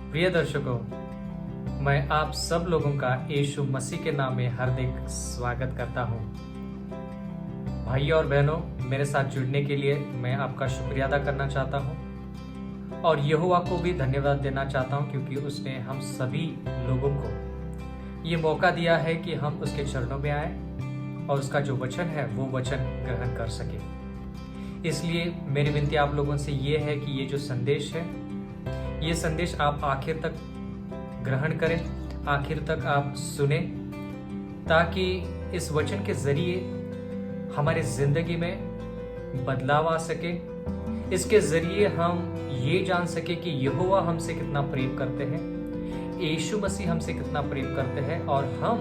प्रिय दर्शकों, मैं आप सब लोगों का यीशु मसीह के नाम में हार्दिक स्वागत करता हूं। भाइयों और बहनों, मेरे साथ जुड़ने के लिए मैं आपका शुक्रिया अदा करना चाहता हूं और यहोवा को भी धन्यवाद देना चाहता हूं क्योंकि उसने हम सभी लोगों को ये मौका दिया है कि हम उसके चरणों में आए और उसका जो वचन है वो वचन ग्रहण कर सके। इसलिए मेरी विनती आप लोगों से ये है कि ये जो संदेश है, ये संदेश आप आखिर तक ग्रहण करें, आखिर तक आप सुने, ताकि इस वचन के जरिए हमारी जिंदगी में बदलाव आ सके। इसके जरिए हम ये जान सके कि यहोवा हमसे कितना प्रेम करते हैं, यीशु मसीह हमसे कितना प्रेम करते हैं और हम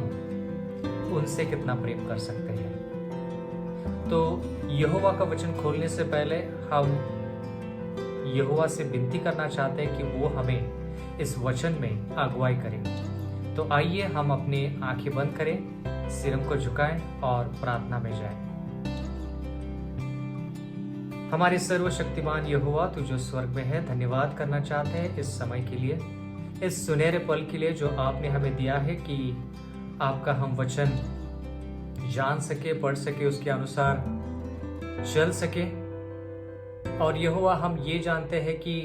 उनसे कितना प्रेम कर सकते हैं। तो यहोवा का वचन खोलने से पहले हम यहोवा से विनती करना चाहते हैं कि वो हमें इस वचन में अगुवाई करें। तो आइए हम अपनी आंखें बंद करें, सिर को झुकाएं और प्रार्थना में जाएं। हमारे सर्वशक्तिमान यहोवा, तू जो स्वर्ग में है, धन्यवाद करना चाहते हैं इस समय के लिए, इस सुनहरे पल के लिए जो आपने हमें दिया है कि आपका हम वचन जान सके, पढ़ सके, उसके अनुसार चल सके। और यहोवा, हम ये जानते हैं कि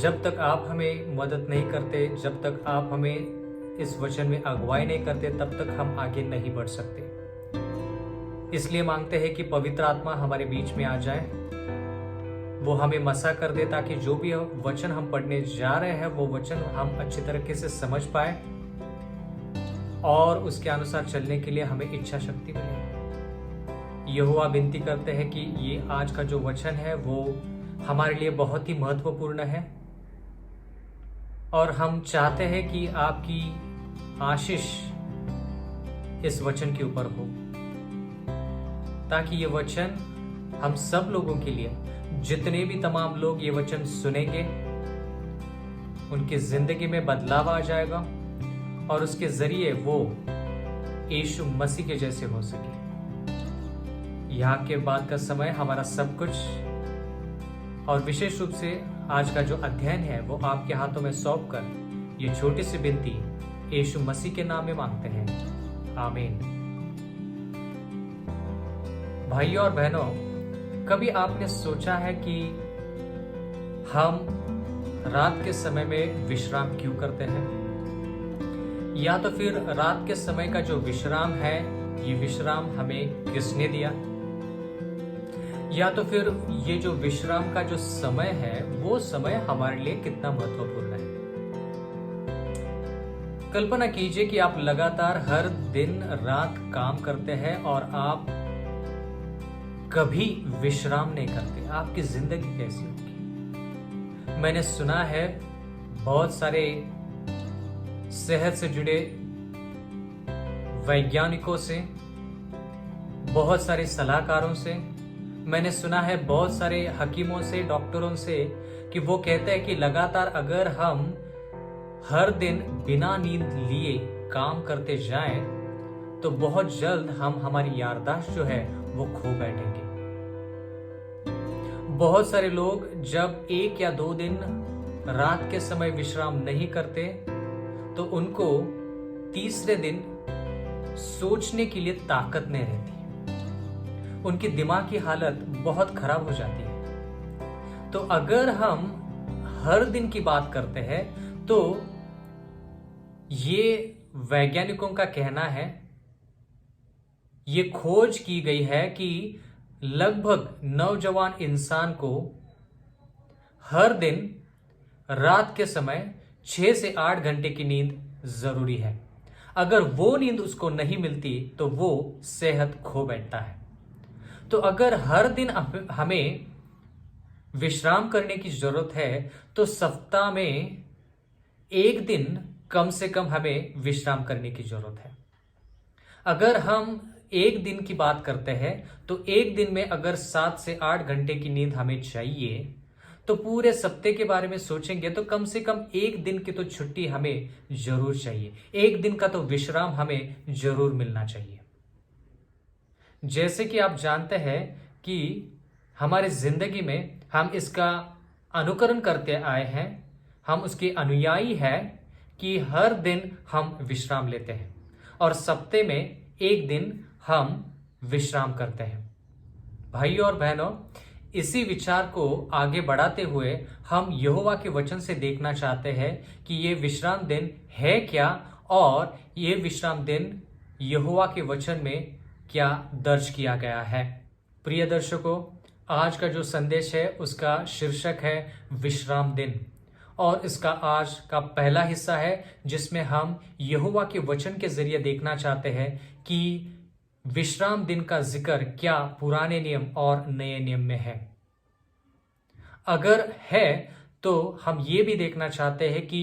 जब तक आप हमें मदद नहीं करते, जब तक आप हमें इस वचन में अगुवाई नहीं करते, तब तक हम आगे नहीं बढ़ सकते। इसलिए मांगते हैं कि पवित्र आत्मा हमारे बीच में आ जाए, वो हमें मसा कर दे, ताकि जो भी वचन हम पढ़ने जा रहे हैं वो वचन हम अच्छी तरीके से समझ पाए और उसके अनुसार चलने के लिए हमें इच्छा शक्ति मिले। यहोवा, विनती करते हैं कि ये आज का जो वचन है वो हमारे लिए बहुत ही महत्वपूर्ण है और हम चाहते हैं कि आपकी आशीष इस वचन के ऊपर हो, ताकि ये वचन हम सब लोगों के लिए, जितने भी तमाम लोग ये वचन सुनेंगे, उनकी जिंदगी में बदलाव आ जाएगा और उसके जरिए वो यीशु मसीह के जैसे हो सके। यहाँ के बाद का समय हमारा सब कुछ और विशेष रूप से आज का जो अध्ययन है वो आपके हाथों में सौंप कर ये छोटी सी विनती यीशु मसीह के नाम में मांगते हैं, आमीन। भाइयों और बहनों, कभी आपने सोचा है कि हम रात के समय में विश्राम क्यों करते हैं? या तो फिर रात के समय का जो विश्राम है, ये विश्राम हमें किसने दिया? या तो फिर ये जो विश्राम का जो समय है वो समय हमारे लिए कितना महत्वपूर्ण है? कल्पना कीजिए कि आप लगातार हर दिन रात काम करते हैं और आप कभी विश्राम नहीं करते। आपकी जिंदगी कैसी होगी? मैंने सुना है बहुत सारे सेहत से जुड़े वैज्ञानिकों से, बहुत सारे सलाहकारों से, मैंने सुना है बहुत सारे हकीमों से, डॉक्टरों से, कि वो कहते हैं कि लगातार अगर हम हर दिन बिना नींद लिए काम करते जाएं तो बहुत जल्द हम हमारी याददाश्त जो है वो खो बैठेंगे। बहुत सारे लोग जब 1 या 2 दिन रात के समय विश्राम नहीं करते तो उनको तीसरे दिन सोचने के लिए ताकत नहीं रहती, उनकी दिमाग की हालत बहुत खराब हो जाती है। तो अगर हम हर दिन की बात करते हैं तो ये वैज्ञानिकों का कहना है, ये खोज की गई है कि लगभग नौजवान इंसान को हर दिन रात के समय 6 से 8 घंटे की नींद जरूरी है। अगर वो नींद उसको नहीं मिलती तो वो सेहत खो बैठता है। तो अगर हर दिन हमें विश्राम करने की जरूरत है तो सप्ताह में 1 दिन कम से कम हमें विश्राम करने की जरूरत है। अगर हम 1 दिन की बात करते हैं तो 1 दिन में अगर 7 से 8 घंटे की नींद हमें चाहिए तो पूरे सप्ताह के बारे में सोचेंगे तो कम से कम 1 दिन की तो छुट्टी हमें जरूर चाहिए, 1 दिन का तो विश्राम हमें जरूर मिलना चाहिए। जैसे कि आप जानते हैं कि हमारी जिंदगी में हम इसका अनुकरण करते आए हैं, हम उसके अनुयायी हैं कि हर दिन हम विश्राम लेते हैं और सप्ते में एक दिन हम विश्राम करते हैं। भाइयों और बहनों, इसी विचार को आगे बढ़ाते हुए हम यहोवा के वचन से देखना चाहते हैं कि ये विश्राम दिन है क्या और ये विश्राम दिन यहोवा के वचन में क्या दर्ज किया गया है। प्रिय दर्शकों, आज का जो संदेश है उसका शीर्षक है विश्राम दिन, और इसका आज का पहला हिस्सा है जिसमें हम यहोवा के वचन के जरिए देखना चाहते हैं कि विश्राम दिन का जिक्र क्या पुराने नियम और नए नियम में है। अगर है तो हम ये भी देखना चाहते हैं कि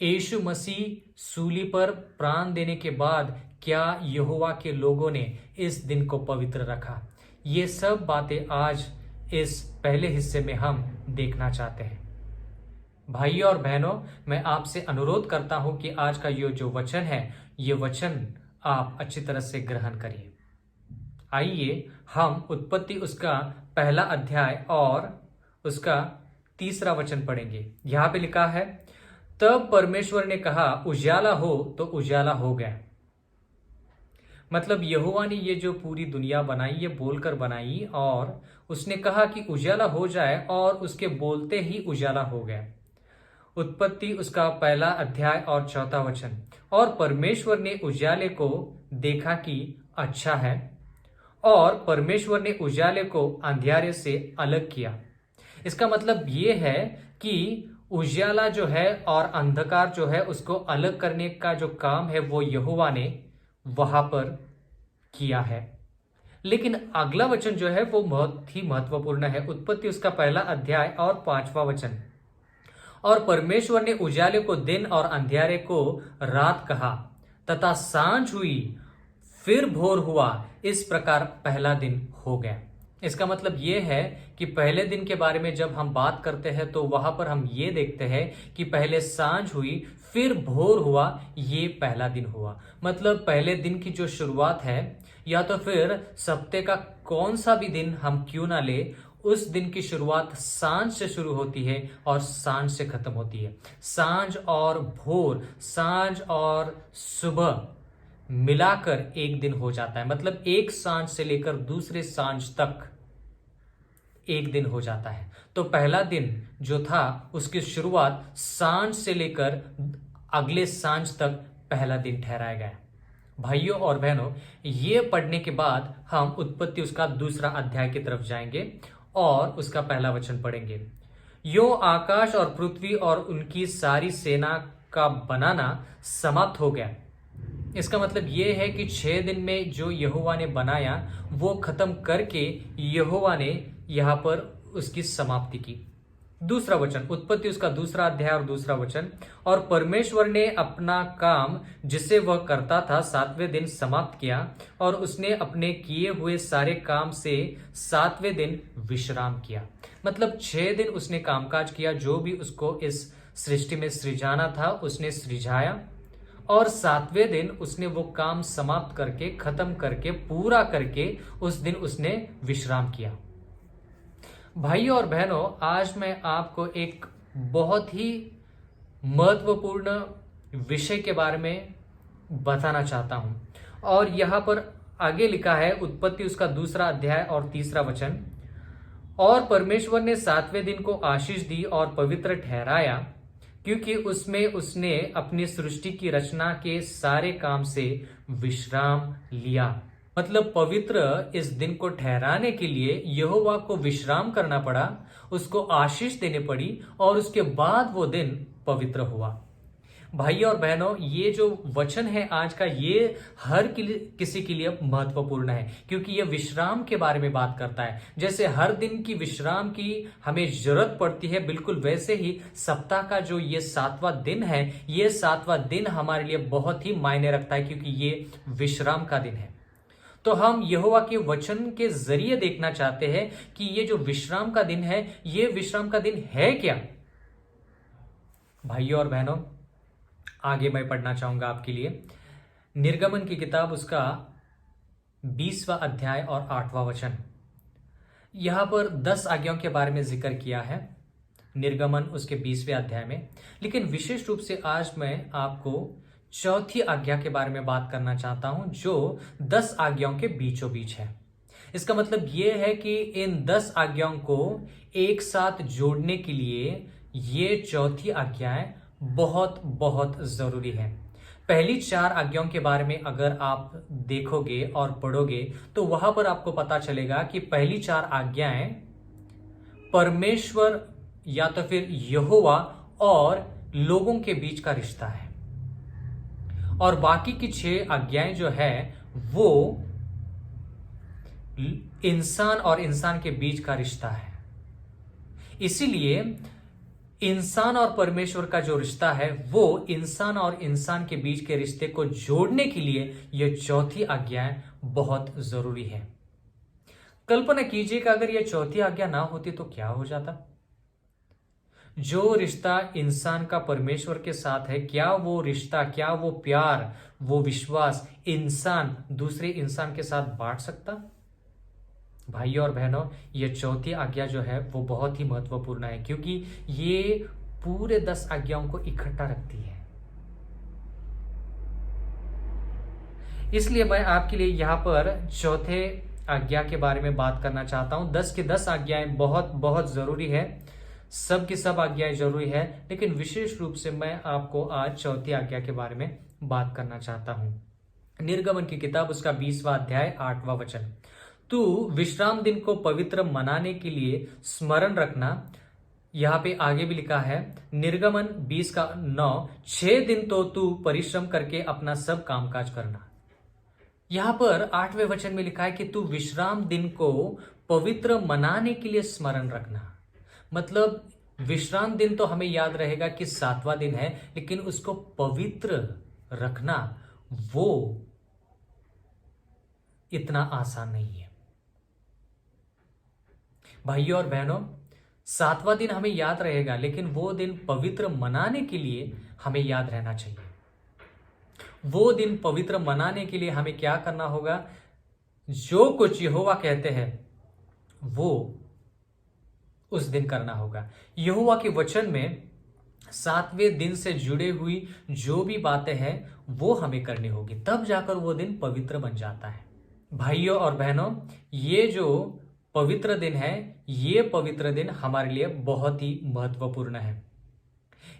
यीशु मसीह सूली पर प्राण देने के बाद क्या यहोवा के लोगों ने इस दिन को पवित्र रखा। ये सब बातें आज इस पहले हिस्से में हम देखना चाहते हैं। भाइयों और बहनों, मैं आपसे अनुरोध करता हूं कि आज का ये जो वचन है, ये वचन आप अच्छी तरह से ग्रहण करिए। आइए हम उत्पत्ति उसका पहला अध्याय और उसका 3 वचन पढ़ेंगे। यहां पे लिखा है, तब परमेश्वर ने कहा उजाला हो, तो उजाला हो गया। मतलब यहोवा ने ये जो पूरी दुनिया बनाई, ये बोलकर बनाई और उसने कहा कि उजाला हो जाए और उसके बोलते ही उजाला हो गया। उत्पत्ति उसका पहला अध्याय और 4 वचन, और परमेश्वर ने उजाले को देखा कि अच्छा है, और परमेश्वर ने उजाले को अंधियारे से अलग किया। इसका मतलब ये है कि उजाला जो है और अंधकार जो है उसको अलग करने का जो काम है वो यहोवा ने वहां पर किया है। लेकिन अगला वचन जो है वो बहुत ही महत्वपूर्ण है। उत्पत्ति उसका पहला अध्याय और 5वां वचन, और परमेश्वर ने उजाले को दिन और अंधियारे को रात कहा, तथा सांझ हुई, फिर भोर हुआ, इस प्रकार पहला दिन हो गया। इसका मतलब यह है कि पहले दिन के बारे में जब हम बात करते हैं तो वहां पर हम ये देखते हैं कि पहले सांझ हुई, फिर भोर हुआ, ये पहला दिन हुआ। मतलब पहले दिन की जो शुरुआत है, या तो फिर सप्ते का कौन सा भी दिन हम क्यों ना ले, उस दिन की शुरुआत सांझ से शुरू होती है और सांझ से खत्म होती है। सांझ और भोर, सांझ और सुबह मिलाकर एक दिन हो जाता है। मतलब एक सांझ से लेकर दूसरे सांझ तक एक दिन हो जाता है। तो पहला दिन जो था उसकी शुरुआत सांझ से लेकर अगले सांझ तक पहला दिन ठहराया गया। भाइयों और बहनों, ये पढ़ने के बाद हम उत्पत्ति उसका 2 अध्याय की तरफ जाएंगे और उसका पहला वचन पढ़ेंगे। यो आकाश और पृथ्वी और उनकी सारी सेना का बनाना समाप्त हो गया। इसका मतलब यह है कि 6 दिन में जो यहोवा ने बनाया वो खत्म करके यहोवा ने यहां पर उसकी समाप्ति की। 2 वचन, उत्पत्ति उसका 2 अध्याय और 2 वचन, और परमेश्वर ने अपना काम जिसे वह करता था 7वें दिन समाप्त किया, और उसने अपने किए हुए सारे काम से 7वें दिन विश्राम किया। मतलब 6 दिन उसने कामकाज किया, जो भी उसको इस सृष्टि में सृजाना था उसने सृजाया, और 7वें दिन उसने वो काम समाप्त करके, खत्म करके, पूरा करके उस दिन उसने विश्राम किया। भाइयों और बहनों, आज मैं आपको एक बहुत ही महत्वपूर्ण विषय के बारे में बताना चाहता हूं, और यहां पर आगे लिखा है उत्पत्ति उसका 2 अध्याय और 3 वचन, और परमेश्वर ने 7वें दिन को आशीष दी और पवित्र ठहराया, क्योंकि उसमें उसने अपनी सृष्टि की रचना के सारे काम से विश्राम लिया। मतलब पवित्र इस दिन को ठहराने के लिए यहोवा को विश्राम करना पड़ा, उसको आशीष देने पड़ी, और उसके बाद वो दिन पवित्र हुआ। भाइयों और बहनों, ये जो वचन है आज का, ये हर किसी के लिए महत्वपूर्ण है, क्योंकि ये विश्राम के बारे में बात करता है। जैसे हर दिन की विश्राम की हमें जरूरत पड़ती है, बिल्कुल वैसे ही सप्ताह का जो ये 7वां दिन है, ये 7वां दिन हमारे लिए बहुत ही मायने रखता है, क्योंकि ये विश्राम का दिन है। तो हम यहोवा के वचन के जरिए देखना चाहते हैं कि ये जो विश्राम का दिन है, ये विश्राम का दिन है क्या। भाइयों और बहनों, आगे मैं पढ़ना चाहूंगा आपके लिए निर्गमन की किताब उसका 20वां अध्याय और 8वां वचन। यहां पर 10 आज्ञाओं के बारे में जिक्र किया है। निर्गमन उसके 20वें अध्याय में। लेकिन विशेष रूप से आज मैं आपको चौथी आज्ञा के बारे में बात करना चाहता हूं, जो 10 आज्ञाओं के बीचों बीच है। इसका मतलब यह है कि इन 10 आज्ञाओं को एक साथ जोड़ने के लिए ये चौथी आज्ञाएं बहुत बहुत जरूरी है। पहली 4 आज्ञाओं के बारे में अगर आप देखोगे और पढ़ोगे तो वहां पर आपको पता चलेगा कि पहली 4 आज्ञाएं परमेश्वर या तो फिर यहोवा और लोगों के बीच का रिश्ता है, और बाकी की 6 आज्ञाएं जो है वो इंसान और इंसान के बीच का रिश्ता है। इसीलिए इंसान और परमेश्वर का जो रिश्ता है वो इंसान और इंसान के बीच के रिश्ते को जोड़ने के लिए यह चौथी आज्ञाएं बहुत जरूरी है। कल्पना कीजिए कि अगर यह चौथी आज्ञा ना होती तो क्या हो जाता। जो रिश्ता इंसान का परमेश्वर के साथ है, क्या वो रिश्ता, क्या वो प्यार, वो विश्वास इंसान दूसरे इंसान के साथ बांट सकता? भाइयों और बहनों, ये चौथी आज्ञा जो है वो बहुत ही महत्वपूर्ण है, क्योंकि ये पूरे 10 आज्ञाओं को इकट्ठा रखती है। इसलिए मैं आपके लिए यहां पर चौथे आज्ञा के बारे में बात करना चाहता हूं। 10 की 10 आज्ञाएं बहुत बहुत जरूरी है, सब की सब आज्ञाएं जरूरी है, लेकिन विशेष रूप से मैं आपको आज चौथी आज्ञा के बारे में बात करना चाहता हूं। निर्गमन की किताब उसका 20वां अध्याय 8वां वचन, तू विश्राम दिन को पवित्र मनाने के लिए स्मरण रखना। यहां पे आगे भी लिखा है निर्गमन 20:9, 6 दिन तो तू परिश्रम करके अपना सब कामकाज करना। यहां पर 8वें वचन में लिखा है कि तू विश्राम दिन को पवित्र मनाने के लिए स्मरण रखना। मतलब विश्राम दिन तो हमें याद रहेगा कि 7वां दिन है, लेकिन उसको पवित्र रखना वो इतना आसान नहीं है। भाइयों और बहनों, 7वां दिन हमें याद रहेगा, लेकिन वो दिन पवित्र मनाने के लिए हमें याद रहना चाहिए। वो दिन पवित्र मनाने के लिए हमें क्या करना होगा? जो कुछ यहोवा कहते हैं वो उस दिन करना होगा। यहोवा के वचन में 7वें दिन से जुड़े हुई जो भी बातें हैं वो हमें करनी होगी, तब जाकर वो दिन पवित्र बन जाता है। भाइयों और बहनों, ये जो पवित्र दिन है, ये पवित्र दिन हमारे लिए बहुत ही महत्वपूर्ण है।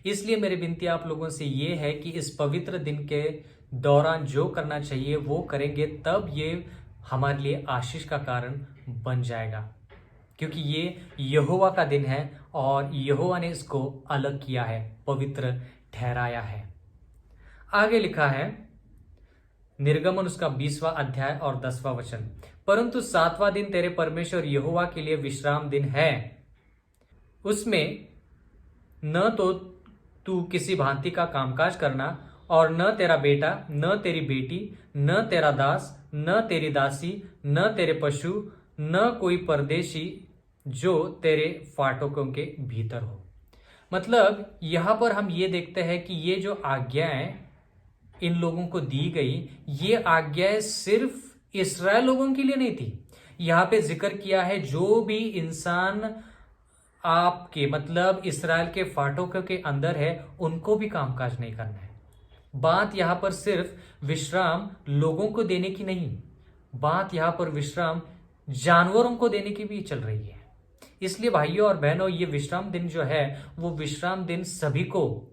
इसलिए मेरी विनती आप लोगों से ये है कि इस पवित्र दिन के दौरान जो करना चाहिए वो करेंगे, तब ये हमारे लिए आशीष का कारण बन जाएगा, क्योंकि ये यहोवा का दिन है और यहोवा ने इसको अलग किया है, पवित्र ठहराया है। आगे लिखा है निर्गमन उसका 20वां अध्याय और 10वां वचन, परंतु 7वां दिन तेरे परमेश्वर यहोवा के लिए विश्राम दिन है। उसमें न तो तू किसी भांति का कामकाज करना, और न तेरा बेटा, न तेरी बेटी, न तेरा दास, न तेरी दासी, न तेरे पशु, न कोई परदेशी जो तेरे फाटकों के भीतर हो। मतलब यहां पर हम ये देखते हैं कि ये जो आज्ञाएं इन लोगों को दी गई, ये आज्ञाएं सिर्फ इस्राएल लोगों के लिए नहीं थी। यहां पे जिक्र किया है जो भी इंसान आपके मतलब इस्राएल के फाटकों के अंदर है, उनको भी कामकाज नहीं करना है। बात यहां पर सिर्फ विश्राम लोगों को देने की नहीं, बात यहां पर विश्राम जानवरों को देने की भी चल रही है। इसलिए भाइयों और बहनों, ये विश्राम दिन जो है वो विश्राम दिन सभी को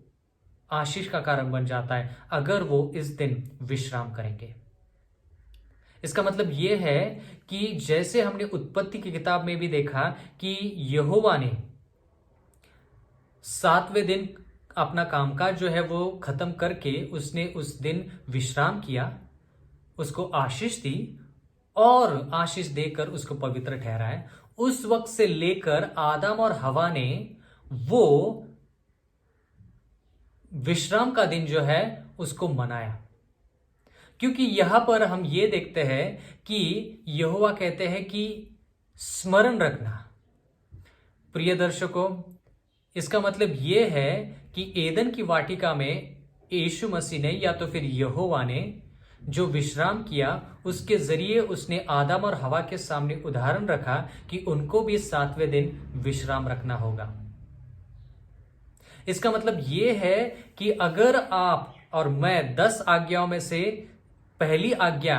आशीष का कारण बन जाता है अगर वो इस दिन विश्राम करेंगे। इसका मतलब यह है कि जैसे हमने उत्पत्ति की किताब में भी देखा कि यहोवा ने 7वें दिन अपना कामकाज जो है वो खत्म करके उसने उस दिन विश्राम किया, उसको आशीष दी और आशीष देकर उसको पवित्र ठहराया। उस वक्त से लेकर आदम और हवा ने वो विश्राम का दिन जो है उसको मनाया, क्योंकि यहां पर हम ये देखते हैं कि यहोवा कहते हैं कि स्मरण रखना। प्रिय दर्शकों, इसका मतलब यह है कि एदन की वाटिका में यीशु मसीह ने या तो फिर यहोवा ने जो विश्राम किया, उसके जरिए उसने आदम और हवा के सामने उदाहरण रखा कि उनको भी 7वें दिन विश्राम रखना होगा। इसका मतलब यह है कि अगर आप और मैं 10 आज्ञाओं में से पहली आज्ञा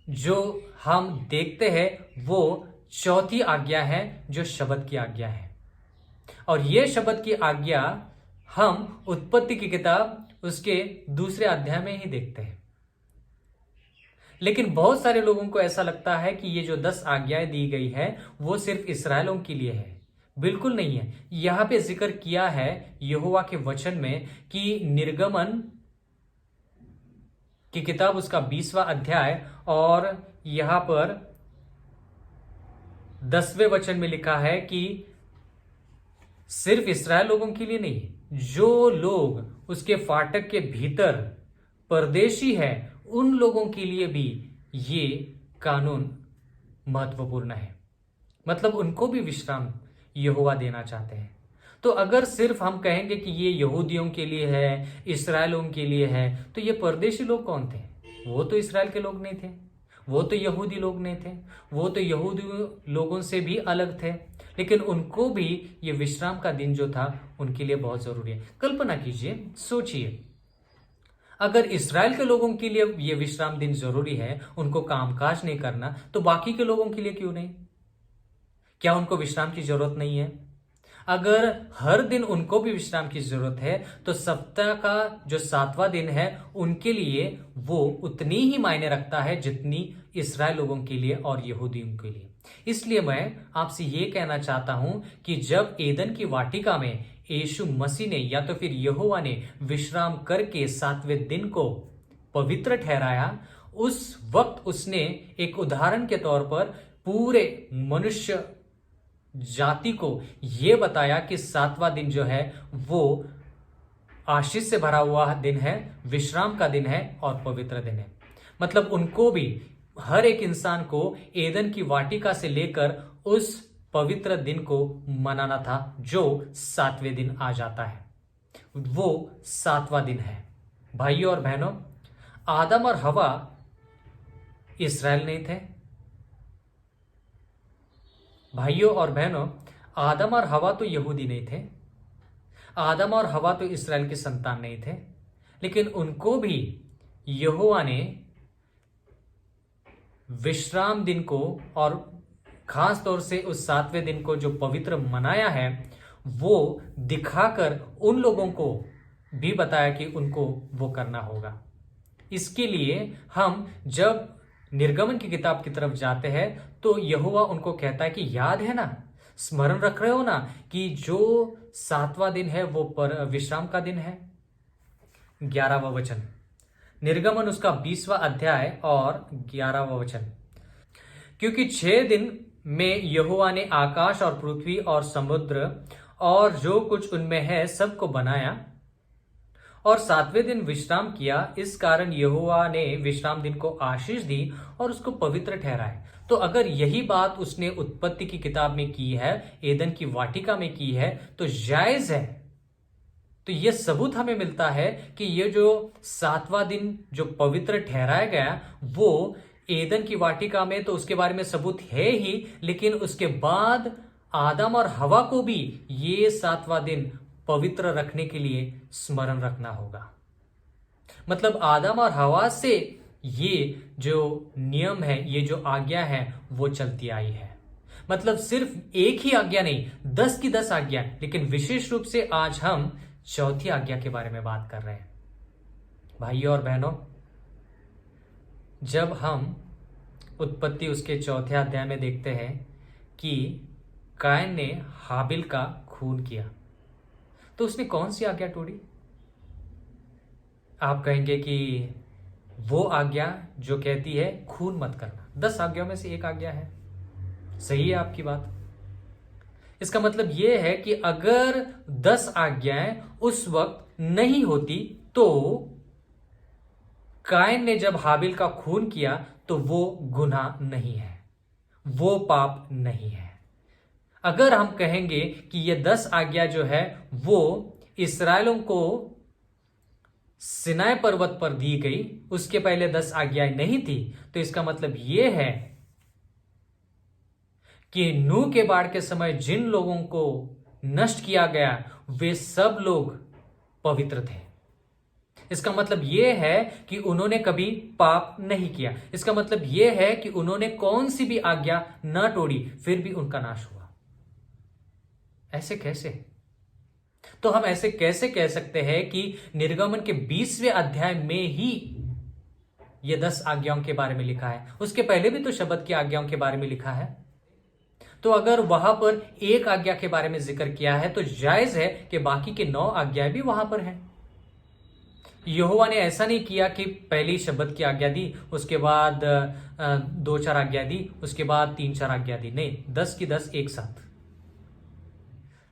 जो हम देखते हैं वो चौथी आज्ञा है, जो शब्द की आज्ञा है। और यह शब्द की आज्ञा हम उत्पत्ति की किताब उसके दूसरे अध्याय में ही देखते हैं। लेकिन बहुत सारे लोगों को ऐसा लगता है कि ये जो 10 आज्ञाएं दी गई है वो सिर्फ इस्राएलों के लिए है। बिल्कुल नहीं है। यहां पे जिक्र किया है यहोवा के वचन में कि निर्गमन की किताब उसका 20वां अध्याय और यहां पर 10वें वचन में लिखा है कि सिर्फ इस्राएल लोगों के लिए नहीं, जो लोग उसके फाटक के भीतर परदेशी है उन लोगों के लिए भी ये कानून महत्वपूर्ण है। मतलब उनको भी विश्राम यहोवा देना चाहते हैं। तो अगर सिर्फ हम कहेंगे कि ये यहूदियों के लिए है, इस्राएलों के लिए है, तो ये परदेशी लोग कौन थे? वो तो इस्राएल के लोग नहीं थे, वो तो यहूदी लोग नहीं थे, वो तो यहूदी लोगों से भी अलग थे। लेकिन उनको भी ये विश्राम का दिन जो था उनके लिए बहुत जरूरी है। कल्पना कीजिए, सोचिए, अगर इस्राएल के लोगों के लिए ये विश्राम दिन जरूरी है, उनको कामकाज नहीं करना, तो बाकी के लोगों के लिए क्यों नहीं? क्या उनको विश्राम की जरूरत नहीं है? अगर हर दिन उनको भी विश्राम की जरूरत है तो सप्ताह का जो 7वां दिन है उनके लिए वो उतनी ही मायने रखता है जितनी इस्राएल लोगों के लिए और यहूदियों के लिए। इसलिए मैं आपसे ये कहना चाहता हूं कि जब एदन की वाटिका में यीशु मसीह ने या तो फिर यहोवा ने विश्राम करके 7वें दिन को पवित्र ठहराया, उस वक्त उसने एक उदाहरण के तौर पर पूरे मनुष्य जाति को यह बताया कि 7वां दिन जो है वो आशीष से भरा हुआ दिन है, विश्राम का दिन है और पवित्र दिन है। मतलब उनको भी, हर एक इंसान को एदन की वाटिका से लेकर उस पवित्र दिन को मनाना था जो 7वें दिन आ जाता है। वो 7वां दिन है। भाइयों और बहनों, आदम और हवा इस्राएल नहीं थे। भाइयों और बहनों, आदम और हवा तो यहूदी नहीं थे, आदम और हवा तो इस्राएल के संतान नहीं थे। लेकिन उनको भी यहोवा ने विश्राम दिन को और खास तौर से उस 7वें दिन को जो पवित्र मनाया है वो दिखाकर उन लोगों को भी बताया कि उनको वो करना होगा। इसके लिए हम जब निर्गमन की किताब की तरफ जाते हैं तो यहोवा उनको कहता है कि याद है ना, स्मरण रख रहे हो ना कि जो 7वां दिन है वो पर विश्राम का दिन है। 11वां वचन, निर्गमन उसका 20वां अध्याय और 11वां वचन, क्योंकि 6 दिन में यहोवा ने आकाश और पृथ्वी और समुद्र और जो कुछ उनमें है सबको बनाया और 7वें दिन विश्राम किया। इस कारण यहोवा ने विश्राम दिन को आशीष दी और उसको पवित्र ठहराया। तो अगर यही बात उसने उत्पत्ति की किताब में की है, एदन की वाटिका में की है, तो जायज है। तो यह सबूत हमें मिलता है कि यह जो 7वां दिन जो पवित्र ठहराया गया वो एदन की वाटिका में, तो उसके बारे में सबूत है ही, लेकिन उसके बाद आदम और हवा को भी ये 7वां दिन पवित्र रखने के लिए स्मरण रखना होगा। मतलब आदम और हवा से ये जो नियम है, ये जो आज्ञा है वो चलती आई है। मतलब सिर्फ एक ही आज्ञा नहीं, 10 की 10 आज्ञा। लेकिन विशेष रूप से आज हम चौथी आज्ञा के बारे में बात कर रहे हैं। भाइयों और बहनों, जब हम उत्पत्ति उसके चौथे अध्याय में देखते हैं कि कायन ने हाबिल का खून किया, तो उसने कौन सी आज्ञा तोड़ी? आप कहेंगे कि वो आज्ञा जो कहती है खून मत करना। 10 आज्ञाओं में से एक आज्ञा है। सही है आपकी बात। इसका मतलब यह है कि अगर 10 आज्ञाएं उस वक्त नहीं होती तो कायन ने जब हाबिल का खून किया तो वो गुनाह नहीं है, वो पाप नहीं है। अगर हम कहेंगे कि ये 10 आज्ञा जो है वो इस्राएलों को सिनाई पर्वत पर दी गई, उसके पहले 10 आज्ञाएं नहीं थी, तो इसका मतलब यह है कि नूह के बाढ़ के समय जिन लोगों को नष्ट किया गया वे सब लोग पवित्र थे। इसका मतलब यह है कि उन्होंने कभी पाप नहीं किया। इसका मतलब यह है कि उन्होंने कौन सी भी आज्ञा न तोड़ी, फिर भी उनका नाश हुआ। ऐसे कैसे? तो हम ऐसे कैसे कह सकते हैं कि निर्गमन के 20वें अध्याय में ही ये 10 आज्ञाओं के बारे में लिखा है? उसके पहले भी तो शब्द की आज्ञाओं के बारे में लिखा है। तो अगर वहां पर एक आज्ञा के बारे में जिक्र किया है तो जायज है कि बाकी के 9 आज्ञाएं भी वहां पर हैं। यहोवा ने ऐसा नहीं किया कि पहली शब्द की आज्ञा दी, उसके बाद 2-4 आज्ञा दी, उसके बाद 3-4 आज्ञा दी। नहीं, 10 की 10 एक साथ।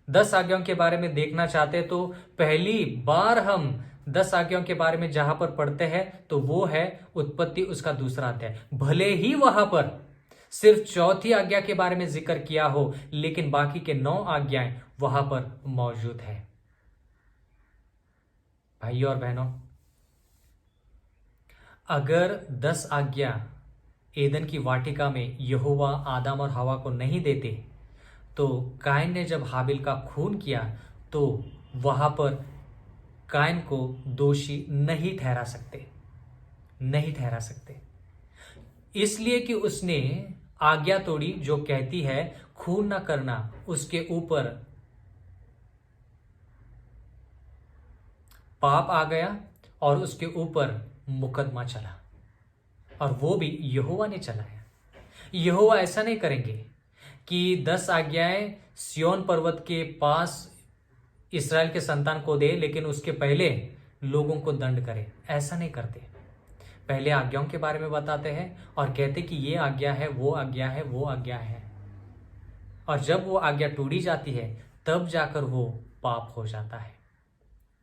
10 आज्ञाओं के बारे में देखना चाहते हैं तो पहली बार हम 10 आज्ञाओं के बारे में जहां पर पढ़ते हैं तो वो है उत्पत्ति, उसका 2रा अध्याय। भले ही वहां पर सिर्फ 4थी आज्ञा के बारे में जिक्र किया हो, लेकिन बाकी के 9 आज्ञाएं वहां पर मौजूद है। भाइयों और बहनों, अगर 10 आज्ञा एदन की वाटिका में यहोवा आदम और हवा को नहीं देते तो कायन ने जब हाबिल का खून किया तो वहां पर कायन को दोषी नहीं ठहरा सकते, इसलिए कि उसने आज्ञा तोड़ी जो कहती है खून न करना। उसके ऊपर पाप आ गया और उसके ऊपर मुकदमा चला, और वो भी यहोवा ने चलाया। यहोवा ऐसा नहीं करेंगे कि 10 आज्ञाएं सिय्योन पर्वत के पास इस्राएल के संतान को दे, लेकिन उसके पहले लोगों को दंड करे। ऐसा नहीं करते। पहले आज्ञाओं के बारे में बताते हैं और कहते कि ये आज्ञा है, वो आज्ञा है, वो आज्ञा है, और जब वो आज्ञा टूटी जाती है तब जाकर वो पाप हो जाता है।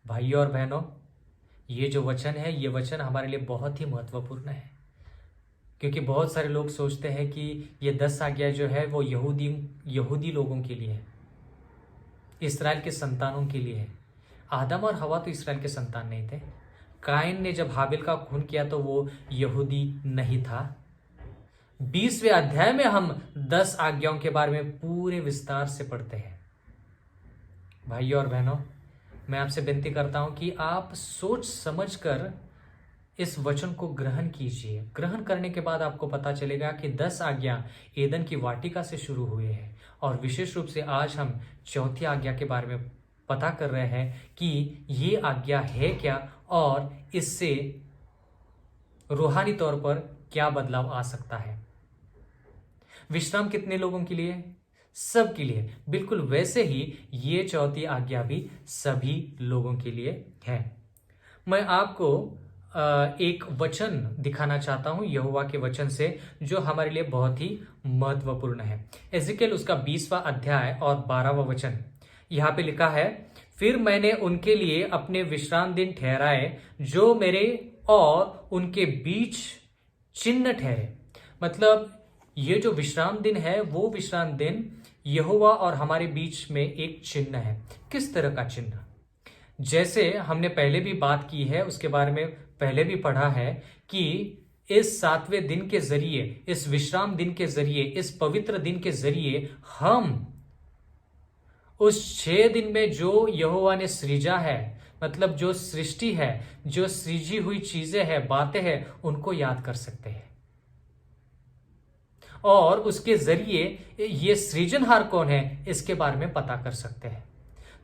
भाइयों और बहनों, ये जो वचन है, ये वचन हमारे लिए बहुत ही महत्वपूर्ण है, क्योंकि बहुत सारे लोग सोचते हैं कि ये 10 आज्ञा जो है वो यहूदी लोगों के लिए है, इस्राएल के संतानों के लिए है। आदम और हवा तो इस्राएल के संतान नहीं थे। कायन ने जब हाबिल का खून किया तो वो यहूदी नहीं था। 20वें अध्याय में हम 10 आज्ञाओं के बारे में पूरे विस्तार से पढ़ते हैं। भाइयों और बहनों, मैं आपसे विनती करता हूं कि आप सोच समझकर इस वचन को ग्रहण कीजिए। ग्रहण करने के बाद आपको पता चलेगा कि 10 आज्ञा एदन की वाटिका से शुरू हुए हैं, और विशेष रूप से आज हम 4थी आज्ञा के बारे में पता कर रहे हैं कि ये आज्ञा है क्या और इससे रूहानी तौर पर क्या बदलाव आ सकता है। विश्राम कितने लोगों के लिए? सब के लिए। बिल्कुल वैसे ही ये 4थी आज्ञा भी सभी लोगों के लिए है। मैं आपको एक वचन दिखाना चाहता हूं यहोवा के वचन से, जो हमारे लिए बहुत ही महत्वपूर्ण है। एजिकेल उसका 20वां अध्याय और 12वां वचन, यहां पे लिखा है, फिर मैंने उनके लिए अपने विश्राम दिन ठहराए जो मेरे और उनके बीच चिन्ह ठहरे। मतलब ये जो विश्राम दिन है वो विश्राम दिन यहोवा और हमारे बीच में एक चिन्ह है। किस तरह का चिन्ह? जैसे हमने पहले भी बात की है, उसके बारे में पहले भी पढ़ा है कि इस 7वें दिन के जरिए, इस विश्राम दिन के जरिए, इस पवित्र दिन के जरिए हम उस 6 दिन में जो यहोवा ने सृजा है, मतलब जो सृष्टि है, जो सृजी हुई चीजें हैं, बातें हैं, उनको याद कर सकते हैं, और उसके जरिए ये सृजनहार कौन है इसके बारे में पता कर सकते हैं।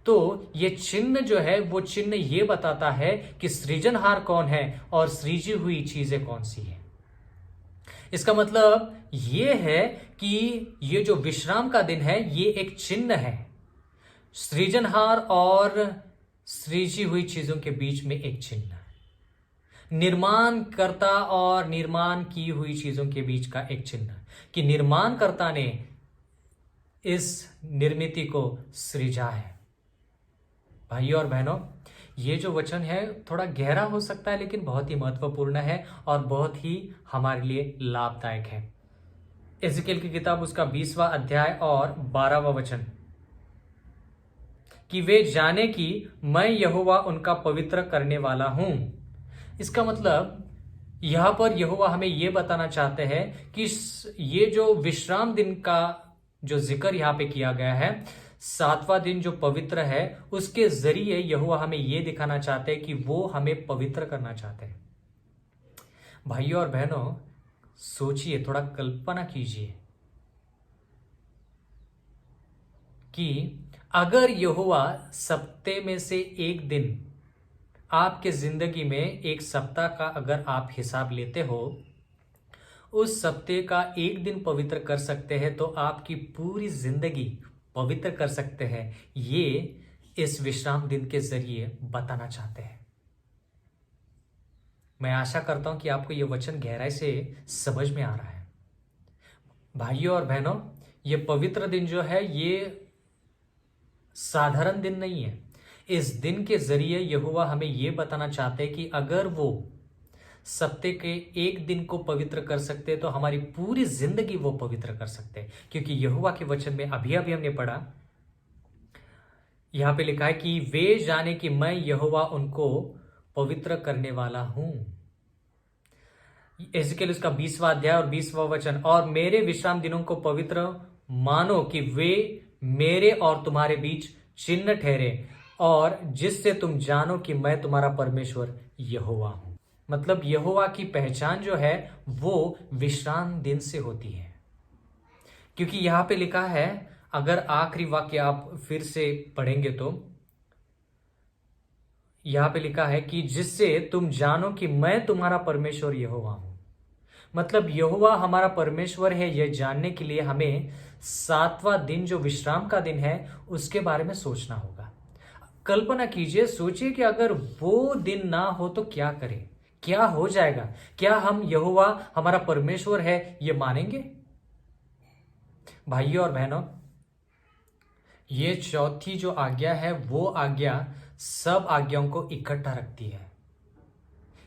तो ये चिन्ह जो है वो चिन्ह ये बताता है कि सृजनहार कौन है और सृजी हुई चीजें कौन सी है। इसका मतलब ये है कि ये जो विश्राम का दिन है ये एक चिन्ह है, सृजनहार और सृजी हुई चीजों के बीच में एक चिन्ह, निर्माणकर्ता और निर्माण की हुई चीजों के बीच का एक चिन्ह, कि निर्माणकर्ता ने इस निर्मिति को सृजा है। भाइयों और बहनों, ये जो वचन है थोड़ा गहरा हो सकता है, लेकिन बहुत ही महत्वपूर्ण है और बहुत ही हमारे लिए लाभदायक है। एजिकेल की किताब उसका 20वां अध्याय और 12वां वचन, कि वे जाने कि मैं यहोवा उनका पवित्र करने वाला हूं। इसका मतलब यहां पर यहोवा हमें यह बताना चाहते हैं कि ये जो विश्राम दिन का जो जिक्र यहां पे किया गया है, सातवां दिन जो पवित्र है, उसके जरिए यहोवा हमें यह दिखाना चाहते हैं कि वो हमें पवित्र करना चाहते हैं। भाइयों और बहनों, सोचिए, थोड़ा कल्पना कीजिए कि अगर यहोवा सप्ताह में से एक दिन, आपके जिंदगी में एक सप्ताह का अगर आप हिसाब लेते हो, उस सप्ताह का एक दिन पवित्र कर सकते हैं, तो आपकी पूरी जिंदगी पवित्र कर सकते हैं। ये इस विश्राम दिन के जरिए बताना चाहते हैं। मैं आशा करता हूं कि आपको यह वचन गहराई से समझ में आ रहा है। भाइयों और बहनों, ये पवित्र दिन जो है, ये साधारण दिन नहीं है। इस दिन के जरिए यहोवा हमें यह बताना चाहते हैं कि अगर वो सप्ताह के एक दिन को पवित्र कर सकते हैं, तो हमारी पूरी जिंदगी वो पवित्र कर सकते हैं। क्योंकि यहोवा के वचन में अभी अभी हमने पढ़ा, यहां पे लिखा है कि वे जाने कि मैं यहोवा उनको पवित्र करने वाला हूं। एजेकियल उसका 20वां अध्याय और 20वां वचन, और मेरे विश्राम दिनों को पवित्र मानो कि वे मेरे और तुम्हारे बीच चिन्ह ठहरे, और जिससे तुम जानो कि मैं तुम्हारा परमेश्वर यहोवा हूं। मतलब यहोवा की पहचान जो है वो विश्राम दिन से होती है। क्योंकि यहां पे लिखा है, अगर आखिरी वाक्य आप फिर से पढ़ेंगे तो यहां पे लिखा है कि जिससे तुम जानो कि मैं तुम्हारा परमेश्वर यहोवा हूं। मतलब यहोवा हमारा परमेश्वर है, यह जानने के लिए हमें सातवां दिन जो विश्राम का दिन है उसके बारे में सोचना होगा। कल्पना कीजिए, सोचिए कि अगर वो दिन ना हो तो क्या करें, क्या हो जाएगा? क्या हम यहोवा हमारा परमेश्वर है ये मानेंगे? भाइयों और बहनों, ये चौथी जो आज्ञा है वो आज्ञा सब आज्ञाओं को इकट्ठा रखती है।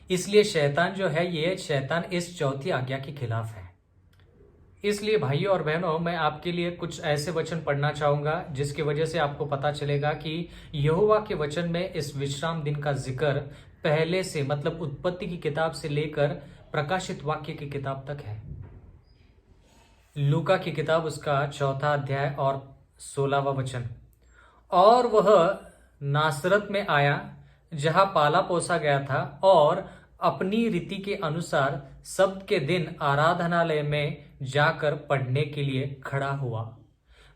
इसलिए शैतान जो है, ये शैतान इस चौथी आज्ञा के खिलाफ है। इसलिए भाइयों और बहनों, मैं आपके लिए कुछ ऐसे वचन पढ़ना चाहूंगा जिसकी वजह से आपको पता चलेगा कि यहोवा के वचन में इस विश्राम दिन का जिक्र पहले से, मतलब उत्पत्ति की किताब से लेकर प्रकाशित वाक्य की किताब तक है। लूका की किताब उसका 4वां अध्याय और 16वां वचन, और वह नासरत में आया जहां पाला पोसा गया था, और अपनी रीति के अनुसार सब्त के दिन आराधनालय में जाकर पढ़ने के लिए खड़ा हुआ।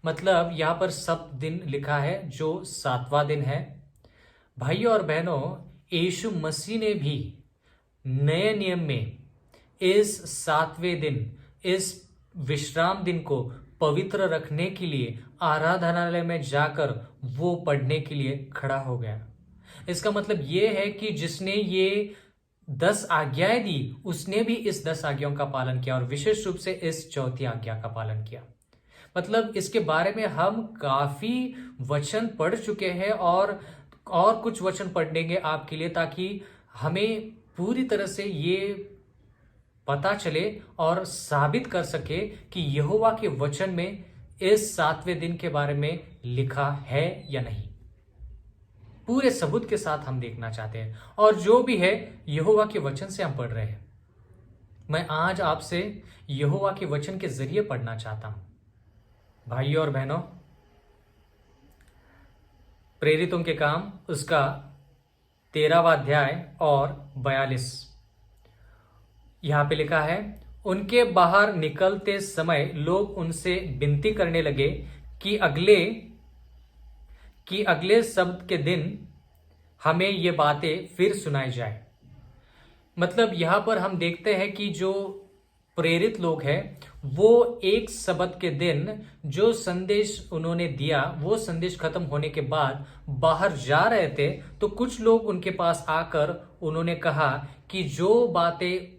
मतलब यहां पर सब्त दिन लिखा है जो सातवां दिन है। भाइयों और बहनों, यीशु मसीह ने भी नए नियम में इस सातवें दिन, इस विश्राम दिन को पवित्र रखने के लिए आराधनालय में जाकर वो पढ़ने के लिए खड़ा हो गया। इसका मतलब ये है कि जिसने ये 10 आज्ञाएं दी, उसने भी इस 10 आज्ञाओं का पालन किया, और विशेष रूप से इस चौथी आज्ञा का पालन किया। मतलब इसके बारे में हम काफी वचन पढ़ चुके हैं, और कुछ वचन पढ़ेंगे आपके लिए, ताकि हमें पूरी तरह से ये पता चले और साबित कर सके कि यहोवा के वचन में इस सातवें दिन के बारे में लिखा है या नहीं। पूरे सबूत के साथ हम देखना चाहते हैं, और जो भी है यहोवा के वचन से हम पढ़ रहे हैं। मैं आज आपसे यहोवा के वचन के जरिए पढ़ना चाहता हूं। भाइयों और बहनों, प्रेरितों के काम उसका 13वां अध्याय और 42, यहां पे लिखा है, उनके बाहर निकलते समय लोग उनसे विनती करने लगे कि अगले सब्त के दिन हमें ये बातें फिर सुनाई जाए। मतलब यहां पर हम देखते हैं कि जो प्रेरित लोग हैं वो एक सब्त के दिन जो संदेश उन्होंने दिया, वो संदेश खत्म होने के बाद बाहर जा रहे थे, तो कुछ लोग उनके पास आकर उन्होंने कहा कि जो बातें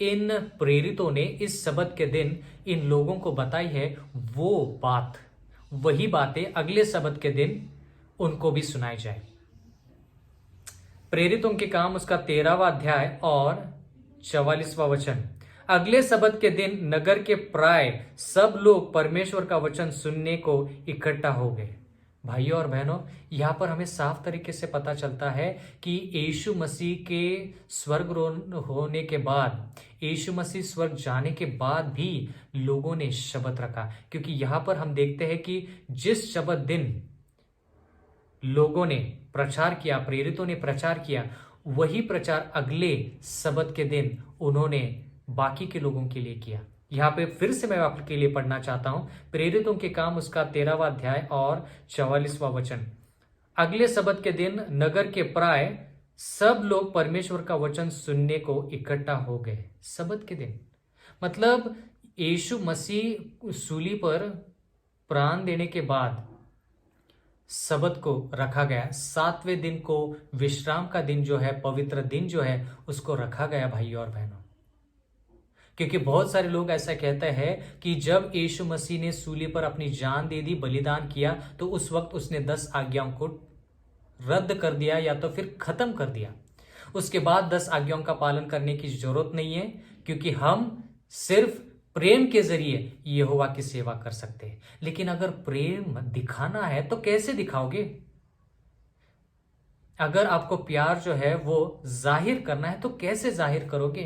इन प्रेरितों ने इस सब्त के दिन इन लोगों को बताई है, वही बातें अगले सब्त के दिन उनको भी सुनाई जाए। प्रेरितों के काम उसका 13वां अध्याय और 44वां वचन, अगले सब्त के दिन नगर के प्राय सब लोग परमेश्वर का वचन सुनने को इकट्ठा हो गए। भाइयों और बहनों, यहाँ पर हमें साफ तरीके से पता चलता है कि यीशु मसीह के स्वर्ग होने के बाद, यीशु मसीह स्वर्ग जाने के बाद भी लोगों ने शबत रखा। क्योंकि यहाँ पर हम देखते हैं कि जिस शबत दिन लोगों ने प्रचार किया, प्रेरितों ने प्रचार किया, वही प्रचार अगले सबत के दिन उन्होंने बाकी के लोगों के लिए किया। यहाँ पे फिर से मैं आपके लिए पढ़ना चाहता हूं, प्रेरितों के काम उसका 13वां अध्याय और 44वां वचन। अगले सबत के दिन नगर के प्राय सब लोग परमेश्वर का वचन सुनने को इकट्ठा हो गए। सबत के दिन मतलब यीशु मसीह सूली पर प्राण देने के बाद सबत को रखा गया। 7वें दिन को विश्राम का दिन जो है, पवित्र दिन जो है, उसको रखा गया भाइयों और बहनों। क्योंकि बहुत सारे लोग ऐसा कहते हैं कि जब यीशु मसीह ने सूली पर अपनी जान दे दी, बलिदान किया, तो उस वक्त उसने 10 आज्ञाओं को रद्द कर दिया या तो फिर खत्म कर दिया। उसके बाद 10 आज्ञाओं का पालन करने की जरूरत नहीं है, क्योंकि हम सिर्फ प्रेम के जरिए यहोवा की सेवा कर सकते हैं। लेकिन अगर प्रेम दिखाना है तो कैसे दिखाओगे? अगर आपको प्यार जो है वो जाहिर करना है तो कैसे जाहिर करोगे?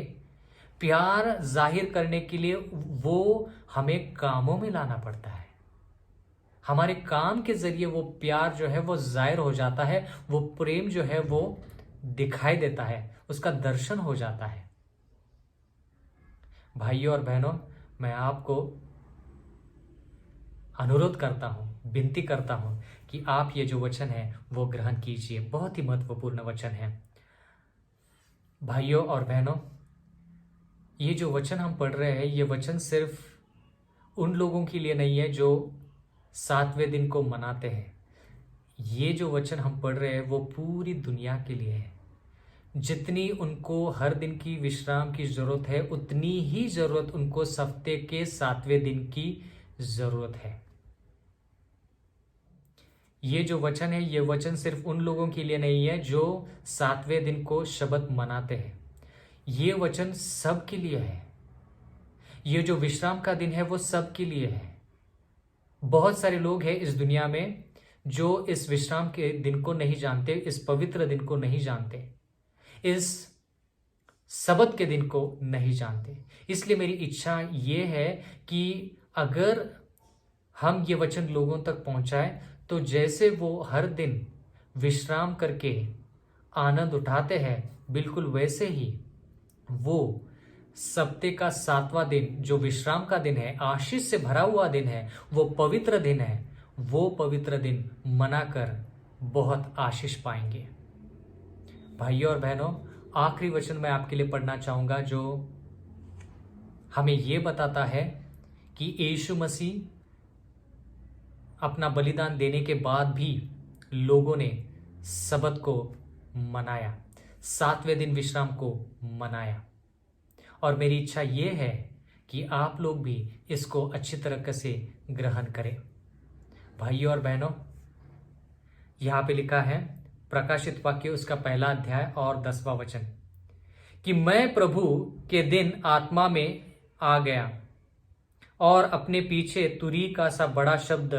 प्यार जाहिर करने के लिए वो हमें कामों में लाना पड़ता है। हमारे काम के जरिए वो प्यार जो है वो जाहिर हो जाता है, वो प्रेम जो है वो दिखाई देता है, उसका दर्शन हो जाता है। भाइयों और बहनों, मैं आपको अनुरोध करता हूं, विनती करता हूं कि आप ये जो वचन है वो ग्रहण कीजिए। बहुत ही महत्वपूर्ण वचन है। भाइयों और बहनों, ये जो वचन हम पढ़ रहे हैं, ये वचन सिर्फ उन लोगों के लिए नहीं है जो 7वें दिन को मनाते हैं। ये जो वचन हम पढ़ रहे हैं वो पूरी दुनिया के लिए है। जितनी उनको हर दिन की विश्राम की जरूरत है, उतनी ही जरूरत उनको हफ्ते के 7वें दिन की जरूरत है। ये जो वचन है, ये वचन सिर्फ उन लोगों के लिए नहीं है जो 7वें दिन को शबत मनाते हैं। ये वचन सब के लिए है। ये जो विश्राम का दिन है वो सब के लिए है। बहुत सारे लोग हैं इस दुनिया में जो इस विश्राम के दिन को नहीं जानते, इस पवित्र दिन को नहीं जानते, इस सबत के दिन को नहीं जानते। इसलिए मेरी इच्छा ये है कि अगर हम ये वचन लोगों तक पहुंचाए तो जैसे वो हर दिन विश्राम करके आनंद उठाते हैं, बिल्कुल वैसे ही वो सप्ते का 7वां दिन जो विश्राम का दिन है, आशीष से भरा हुआ दिन है, वो पवित्र दिन है, वो पवित्र दिन मनाकर बहुत आशीष पाएंगे। भाइयों और बहनों, आखिरी वचन मैं आपके लिए पढ़ना चाहूंगा जो हमें यह बताता है कि यीशु मसीह अपना बलिदान देने के बाद भी लोगों ने सबत को मनाया, 7वें दिन विश्राम को मनाया। और मेरी इच्छा यह है कि आप लोग भी इसको अच्छी तरह से ग्रहण करें। भाइयों और बहनों, यहां पे लिखा है प्रकाशित वाक्य उसका 1 अध्याय और 10वां वचन कि मैं प्रभु के दिन आत्मा में आ गया और अपने पीछे तुरी का सा बड़ा शब्द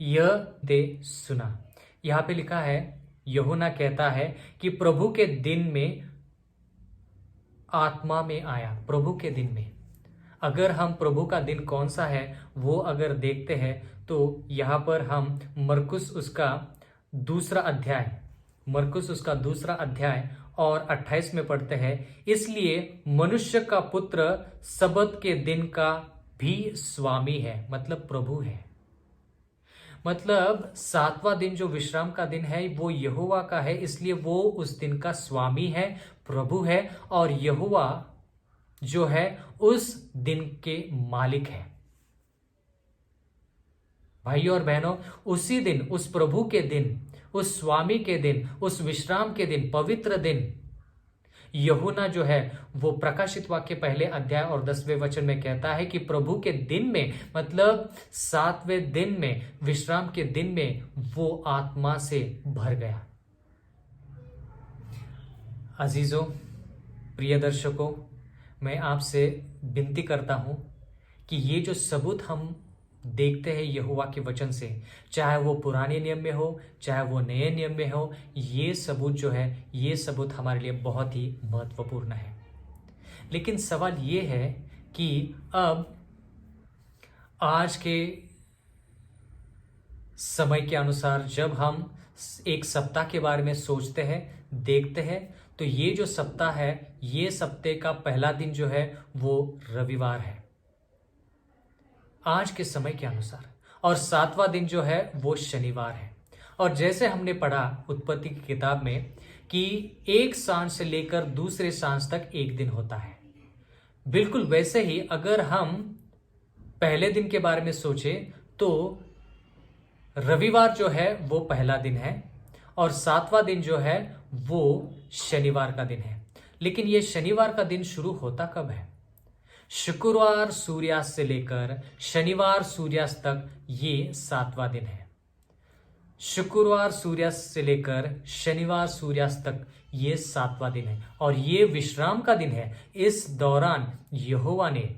यह दे सुना। यहां पे लिखा है, यूहन्ना कहता है कि प्रभु के दिन में आत्मा में आया। प्रभु के दिन में, अगर हम प्रभु का दिन कौन सा है वो अगर देखते हैं तो यहां पर हम मरकुस उसका दूसरा अध्याय और 28 में पढ़ते हैं, इसलिए मनुष्य का पुत्र सबत के दिन का भी स्वामी है, मतलब प्रभु है। मतलब 7वां दिन जो विश्राम का दिन है वो यहोवा का है, इसलिए वो उस दिन का स्वामी है, प्रभु है, और यहोवा जो है उस दिन के मालिक है। भाइयों और बहनों, उसी दिन, उस प्रभु के दिन, उस स्वामी के दिन, उस विश्राम के दिन, पवित्र दिन, यूहन्ना जो है वो प्रकाशित वाक्य 1 अध्याय और 10वें वचन में कहता है कि प्रभु के दिन में, मतलब 7वें दिन में, विश्राम के दिन में वो आत्मा से भर गया। अजीजों, प्रिय दर्शकों, मैं आपसे विनती करता हूं कि ये जो सबूत हम देखते हैं यहोवा के वचन से, चाहे वो पुराने नियम में हो चाहे वो नए नियम में हो, ये सबूत जो है, ये सबूत हमारे लिए बहुत ही महत्वपूर्ण है। लेकिन सवाल ये है कि अब आज के समय के अनुसार जब हम एक सप्ताह के बारे में सोचते हैं, देखते हैं, तो ये जो सप्ताह है, ये सप्ताह का पहला दिन जो है वो रविवार है आज के समय के अनुसार, और 7वां दिन जो है वो शनिवार है। और जैसे हमने पढ़ा उत्पत्ति की किताब में कि एक सांझ से लेकर दूसरे सांझ तक एक दिन होता है, बिल्कुल वैसे ही अगर हम पहले दिन के बारे में सोचें तो रविवार जो है वो पहला दिन है और 7वां दिन जो है वो शनिवार का दिन है। लेकिन ये शनिवार का दिन शुरू होता कब है? शुक्रवार सूर्यास्त से लेकर शनिवार सूर्यास्त तक ये 7वां दिन है। शुक्रवार सूर्यास्त से लेकर शनिवार सूर्यास्त तक ये 7वां दिन है और ये विश्राम का दिन है। इस दौरान यहोवा ने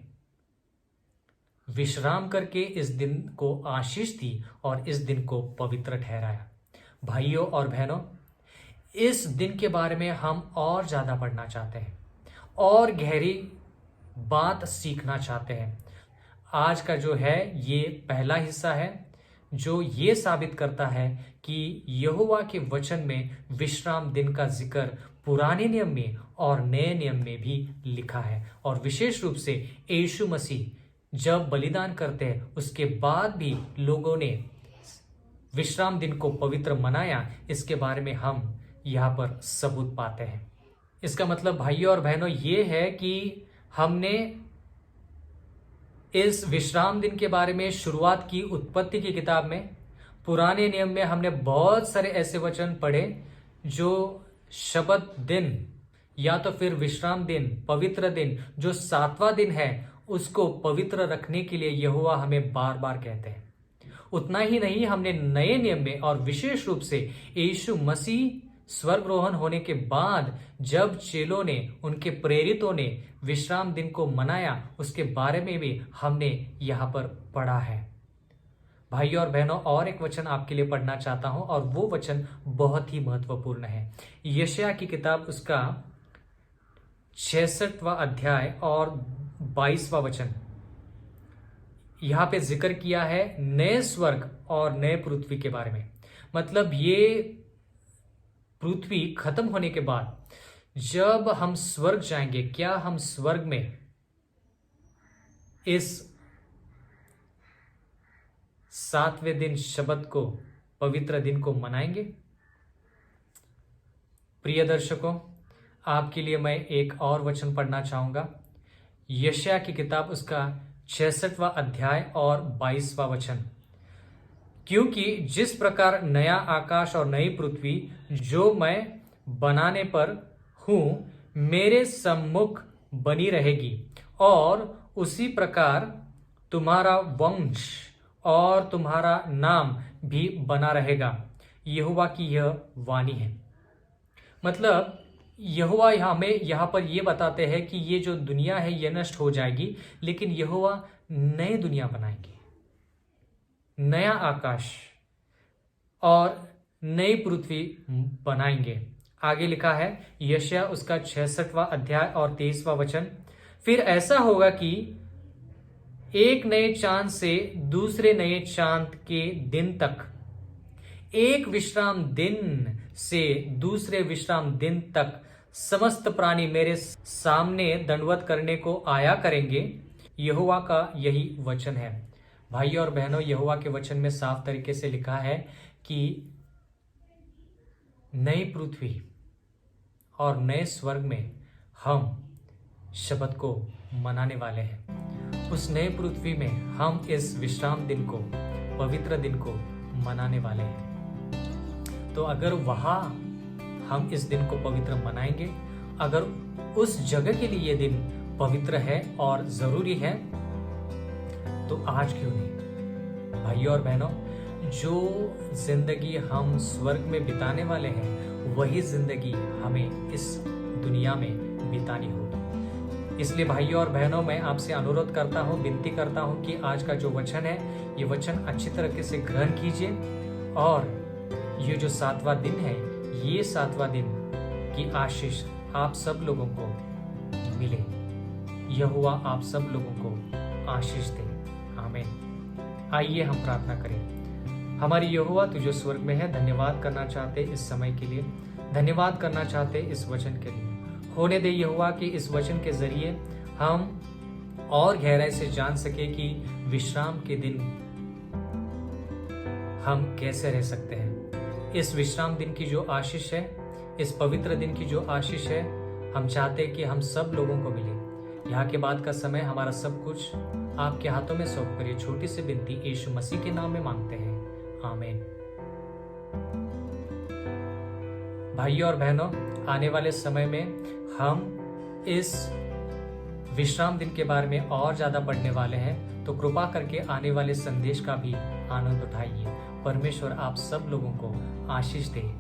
विश्राम करके इस दिन को आशीष दी और इस दिन को पवित्र ठहराया। भाइयों और बहनों, इस दिन के बारे में हम और ज्यादा पढ़ना चाहते हैं और गहरी बात सीखना चाहते हैं। आज का जो है ये पहला हिस्सा है जो ये साबित करता है कि यहोवा के वचन में विश्राम दिन का जिक्र पुराने नियम में और नए नियम में भी लिखा है। और विशेष रूप से यीशु मसीह जब बलिदान करते हैं उसके बाद भी लोगों ने विश्राम दिन को पवित्र मनाया, इसके बारे में हम यहाँ पर सबूत पाते हैं। इसका मतलब भाइयों और बहनों ये है कि हमने इस विश्राम दिन के बारे में शुरुआत की उत्पत्ति की किताब में। पुराने नियम में हमने बहुत सारे ऐसे वचन पढ़े जो शबत दिन या तो फिर विश्राम दिन, पवित्र दिन, जो 7वां दिन है, उसको पवित्र रखने के लिए यहोवा हमें बार बार कहते हैं। उतना ही नहीं, हमने नए नियम में और विशेष रूप से यीशु मसीह स्वर्गरोहण होने के बाद जब चेलों ने, उनके प्रेरितों ने विश्राम दिन को मनाया, उसके बारे में भी हमने यहाँ पर पढ़ा है। भाइयों और बहनों, और एक वचन आपके लिए पढ़ना चाहता हूं और वो वचन बहुत ही महत्वपूर्ण है। यशायाह की किताब उसका 66वां अध्याय और 22वां वचन। यहां पे जिक्र किया है नए स्वर्ग और नए पृथ्वी के बारे में। मतलब ये पृथ्वी खत्म होने के बाद जब हम स्वर्ग जाएंगे, क्या हम स्वर्ग में इस 7वें दिन शबत को, पवित्र दिन को मनाएंगे? प्रिय दर्शकों, आपके लिए मैं एक और वचन पढ़ना चाहूंगा। यशायाह की किताब उसका 66वां अध्याय और 22वां वचन। क्योंकि जिस प्रकार नया आकाश और नई पृथ्वी जो मैं बनाने पर हूं मेरे सम्मुख बनी रहेगी, और उसी प्रकार तुम्हारा वंश और तुम्हारा नाम भी बना रहेगा, यहोवा की यह वाणी है। मतलब यहोवा हमें यहाँ पर ये बताते हैं कि ये जो दुनिया है ये नष्ट हो जाएगी, लेकिन यहोवा नई दुनिया बनाएंगे, नया आकाश और नई पृथ्वी बनाएंगे। आगे लिखा है यशायाह उसका 66वां अध्याय और 23वां वचन। फिर ऐसा होगा कि एक नए चांद से दूसरे नए चांद के दिन तक, एक विश्राम दिन से दूसरे विश्राम दिन तक समस्त प्राणी मेरे सामने दंडवत करने को आया करेंगे। यहोवा का यही वचन है। भाइयों और बहनों, यहोवा के वचन में साफ तरीके से लिखा है कि नई पृथ्वी और नए स्वर्ग में हम शबत को मनाने वाले हैं। उस नए पृथ्वी में हम इस विश्राम दिन को, पवित्र दिन को मनाने वाले हैं। तो अगर वहां हम इस दिन को पवित्र मनाएंगे, अगर उस जगह के लिए ये दिन पवित्र है और जरूरी है, तो आज क्यों नहीं? भाइयों और बहनों, जो जिंदगी हम स्वर्ग में बिताने वाले हैं, वही जिंदगी हमें इस दुनिया में बितानी होगी। इसलिए भाइयों और बहनों, मैं आपसे अनुरोध करता हूँ, विनती करता हूँ कि आज का जो वचन है, ये वचन अच्छी तरीके से ग्रहण कीजिए और ये जो 7वां दिन है, ये 7वां दिन की आशीष आप सब लोगों को मिले। यहोवा आप सब लोगों को आशीष दे। आमीन। आइए हम प्रार्थना करें। हमारी यहोवा तू जो स्वर्ग में है, धन्यवाद करना चाहते इस समय के लिए, धन्यवाद करना चाहते इस वचन के लिए। होने दे यहोवा कि इस वचन के जरिए हम और गहराई से जान सके कि विश्राम के दिन हम कैसे रह सकते हैं। इस विश्राम दिन की जो आशीष है, इस पवित्र दिन की जो आशीष है, हम चाहते हैं कि हम सब लोगों को मिले। यहाँ के बाद का समय हमारा सब कुछ आपके हाथों में सौंप कर ये छोटी सी विनती यीशु मसीह के नाम में मांगते हैं। आमीन। भाइयों और बहनों, आने वाले समय में हम इस विश्राम दिन के बारे में और ज्यादा पढ़ने वाले हैं, तो कृपा करके आने वाले संदेश का भी आनंद उठाइए। परमेश्वर आप सब लोगों को आशीष दे।